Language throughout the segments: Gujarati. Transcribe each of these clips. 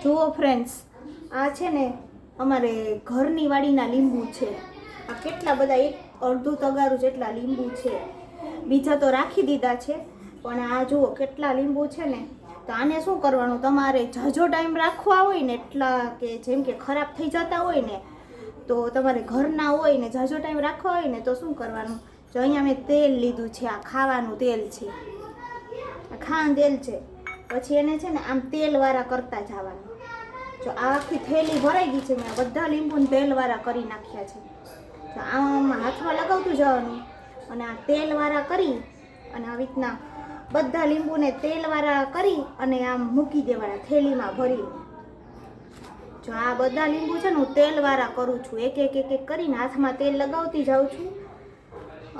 જુઓ ફ્રેન્ડ્સ, આ છે ને અમારે ઘરની વાડીના લીંબુ છે. આ કેટલા બધા, એક અડધું તગારું જેટલા લીંબુ છે. બીજા તો રાખી દીધા છે, પણ આ જુઓ કેટલા લીંબુ છે ને. તો આને શું કરવાનું, તમારે ઝાઝો ટાઈમ રાખવા હોય ને, એટલા કે જેમ કે ખરાબ થઈ જતા હોય ને, તો તમારે ઘરના હોય ને ઝાઝો ટાઈમ રાખવા હોય ને તો શું કરવાનું, જો અહીંયા મેં તેલ લીધું છે. આ ખાવાનું તેલ છે, આ ખાવાનું તેલ છે. પછી એને છે ને આમ તેલવાળા કરતા જવાનું. જો આ આખી થેલી ભરાઈ ગઈ છે, મેં બધા લીંબુને તેલવાળા કરી નાખ્યા છે. તો આમાં હાથમાં લગાવતું જવાનું અને આ તેલવાળા કરી અને આવી રીતના બધા લીંબુને તેલવાળા કરી અને આમ મૂકી દેવાના થેલીમાં ભરીને. જો આ બધા લીંબુ છે ને હું તેલવાળા કરું છું, એક એક એક એક કરીને હાથમાં તેલ લગાવતી જાઉં છું.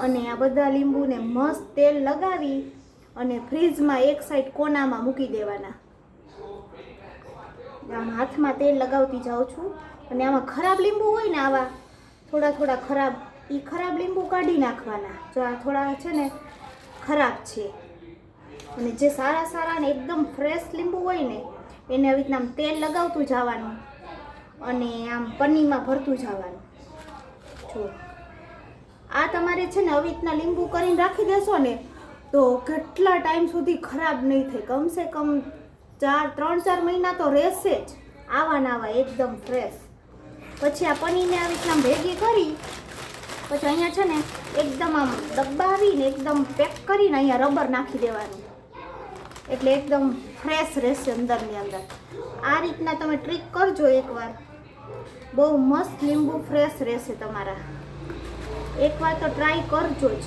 અને આ બધા લીંબુને મસ્ત તેલ લગાવી અને ફ્રીજમાં એક સાઈડ કોનામાં મૂકી દેવાના. આમ હાથમાં તેલ લગાવતી જાઉં છું. અને આમાં ખરાબ લીંબુ હોય ને, આવા થોડા થોડા ખરાબ, એ ખરાબ લીંબુ કાઢી નાખવાના. જો આ થોડા છે ને ખરાબ છે, અને જે સારા સારા ને એકદમ ફ્રેશ લીંબુ હોય ને એને આવી રીતના આમ તેલ લગાવતું જવાનું અને આમ પન્નીમાં ભરતું જવાનું. જો આ તમારે છે ને આવી રીતના લીંબુ કરીને રાખી દેશો ને તો કેટલા ટાઈમ સુધી ખરાબ નહીં થાય. કમસે કમ 3-4 મહિના તો રહેશે જ, આવા ને આવા એકદમ ફ્રેશ. પછી આ પનીરને આવી રીતના ભેગી કરી પછી અહીંયા છે ને એકદમ આમ દબાવીને એકદમ પેક કરીને અહીંયા રબર નાખી દેવાનું, એટલે એકદમ ફ્રેશ રહેશે અંદરની અંદર. આ રીતના તમે ટ્રીક કરજો એકવાર, બહુ મસ્ત લીંબુ ફ્રેશ રહેશે તમારા. એકવાર તો ટ્રાય કરજો જ.